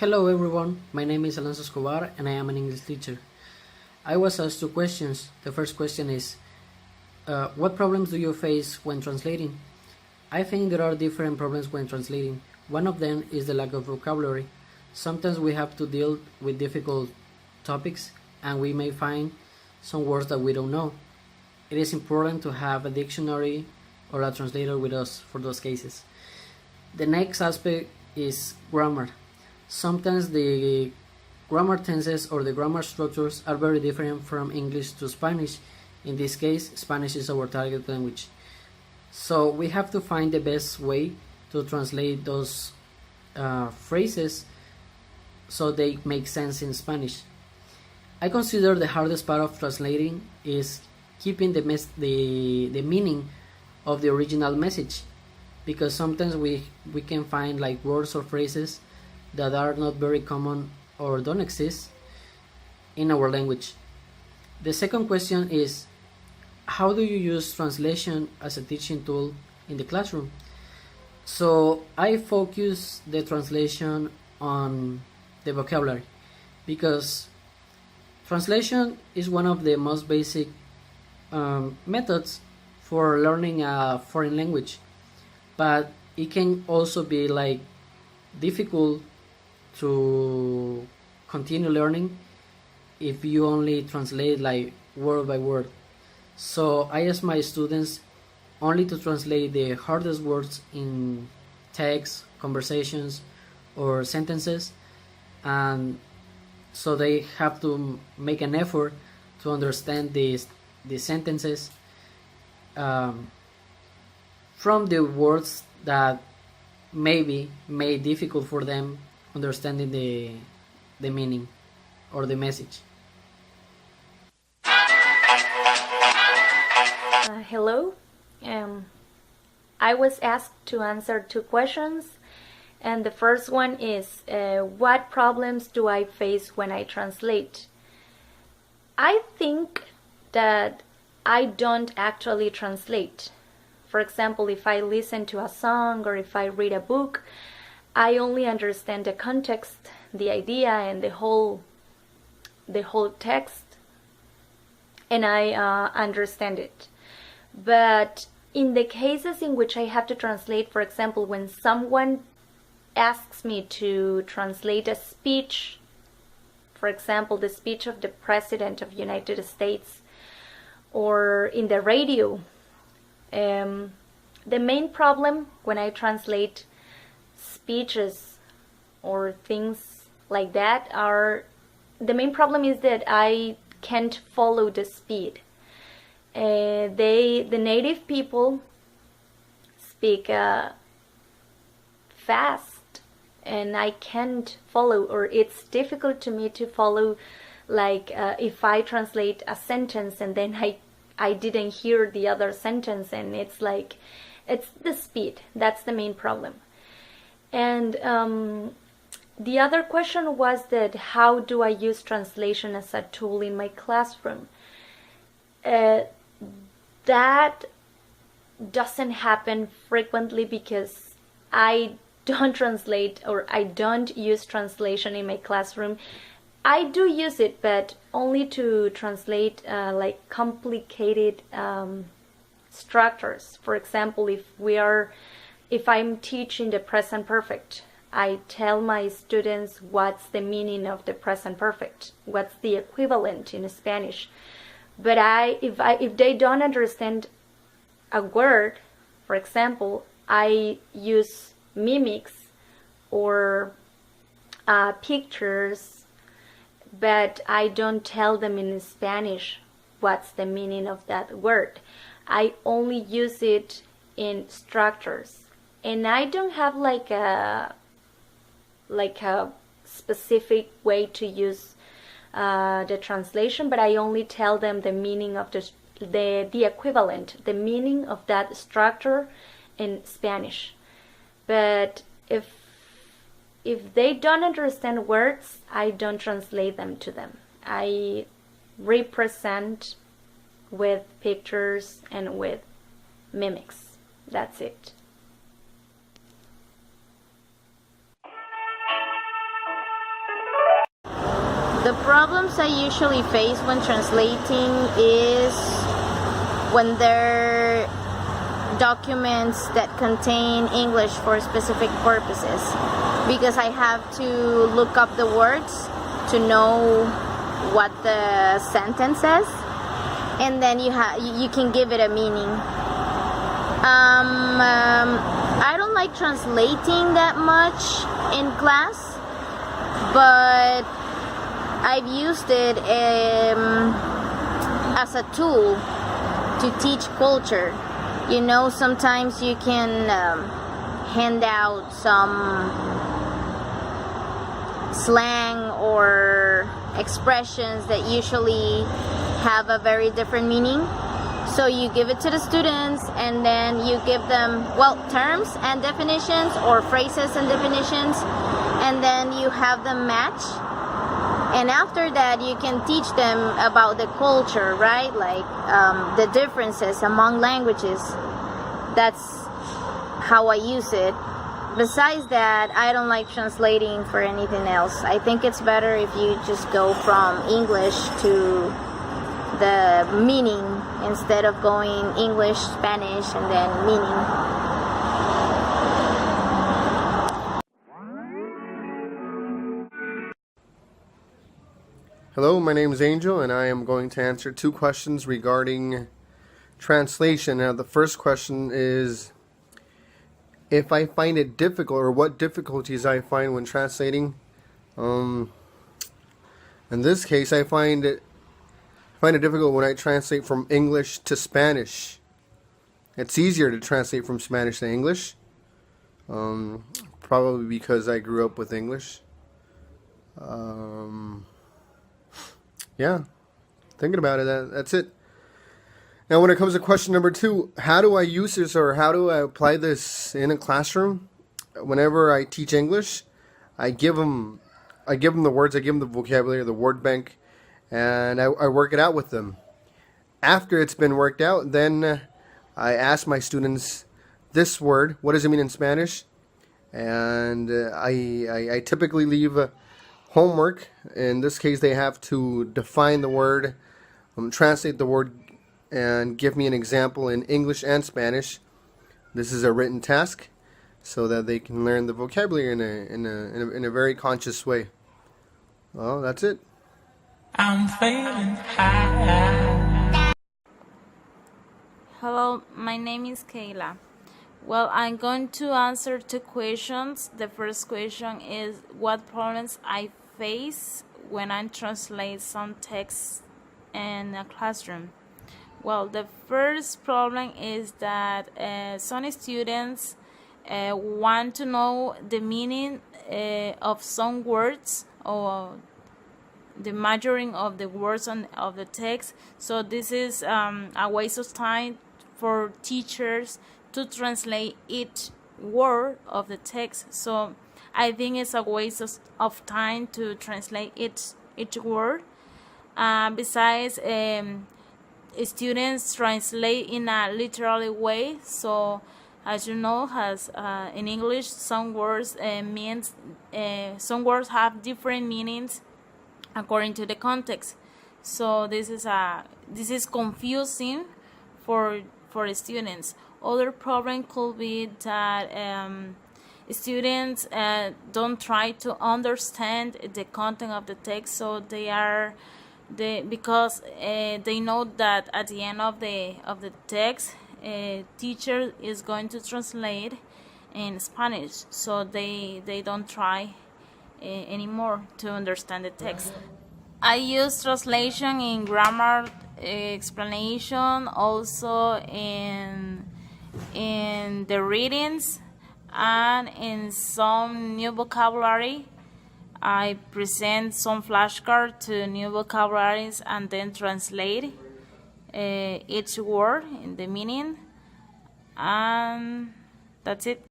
Hello everyone, my name is Alonso Escobar and I am an English teacher. I was asked two questions. The first question is, what problems do you face when translating? I think there are different problems when translating. One of them is the lack of vocabulary. Sometimes we have to deal with difficult topics and we may find some words that we don't know. It is important to have a dictionary or a translator with us for those cases. The next aspect is grammar. Sometimes the grammar tenses or the grammar structures are very different from English to Spanish. In this case, Spanish is our target language. So we have to find the best way to translate those phrases so they make sense in Spanish. I consider the hardest part of translating is keeping the meaning of the original message, because sometimes we can find like words or phrases that are not very common or don't exist in our language. The second question is, how do you use translation as a teaching tool in the classroom? So I focus the translation on the vocabulary, because translation is one of the most basic methods for learning a foreign language, but it can also be like difficult to continue learning if you only translate like word by word. So I ask my students only to translate the hardest words in text, conversations, or sentences, and so they have to make an effort to understand the sentences from the words that maybe made difficult for them understanding the meaning or the message. Hello. I was asked to answer two questions, and the first one is, what problems do I face when I translate? I think that I don't actually translate. For example, if I listen to a song or if I read a book, I only understand the context, the idea, and the whole text, and I understand it. But in the cases in which I have to translate, for example, when someone asks me to translate a speech, for example, the speech of the President of the United States, or in the radio, the main problem when I translate speeches or things like that the main problem is that I can't follow the speed. The native people speak fast, and I can't follow, or it's difficult to me to follow. Like if I translate a sentence and then I didn't hear the other sentence, and it's the speed. That's the main problem. And the other question was that how do I use translation as a tool in my classroom? That doesn't happen frequently because I don't translate, or I don't use translation in my classroom. I do use it, but only to translate like complicated structures. For example, if I'm teaching the present perfect, I tell my students what's the meaning of the present perfect, what's the equivalent in Spanish. But if they don't understand a word, for example, I use mimics or pictures, but I don't tell them in Spanish what's the meaning of that word. I only use it in structures, and I don't have like a specific way to use the translation, but I only tell them the meaning of the equivalent, the meaning of that structure in Spanish. But if they don't understand words, I don't translate them to them. I represent with pictures and with mimics. That's it. The problems I usually face when translating is when there are documents that contain English for specific purposes, because I have to look up the words to know what the sentence says, and then you can give it a meaning. I don't like translating that much in class, but I've used it as a tool to teach culture. You know, sometimes you can hand out some slang or expressions that usually have a very different meaning. So you give it to the students, and then you give them, well, terms and definitions, or phrases and definitions, and then you have them match. And after that, you can teach them about the culture, right? Like the differences among languages. That's how I use it. Besides that, I don't like translating for anything else. I think it's better if you just go from English to the meaning instead of going English, Spanish, and then meaning. Hello, my name is Angel, and I am going to answer 2 questions regarding translation. Now, the first question is if I find it difficult, or what difficulties I find when translating. In this case, I find it difficult when I translate from English to Spanish. It's easier to translate from Spanish to English, probably because I grew up with English. Yeah, thinking about it, that's it. Now, when it comes to question number 2, how do I use this, or how do I apply this in a classroom? Whenever I teach English, I give them the words, I give them the vocabulary, the word bank, and I work it out with them. After it's been worked out, then I ask my students this word, what does it mean in Spanish? And I typically leave homework. In this case, they have to define the word, translate the word, and give me an example in English and Spanish. This is a written task, so that they can learn the vocabulary in a very conscious way. Well, that's it. I'm feeling high. Hello, my name is Kayla. Well, I'm going to answer 2 questions. The first question is what problems I face when I translate some text in a classroom. Well, the first problem is that some students want to know the meaning of some words, or the majoring of the words of the text. So this is a waste of time for teachers to translate each word of the text. So I think it's a waste of time to translate each word. Besides, students translate in a literal way. So as you know, in English, some words some words have different meanings according to the context. So this is confusing for students. Other problem could be that students don't try to understand the content of the text, so because they know that at the end of the text, teacher is going to translate in Spanish, so they don't try anymore to understand the text. I use translation in grammar explanation, also in the readings, and in some new vocabulary. I present some flashcards to new vocabularies and then translate each word in the meaning, and that's it.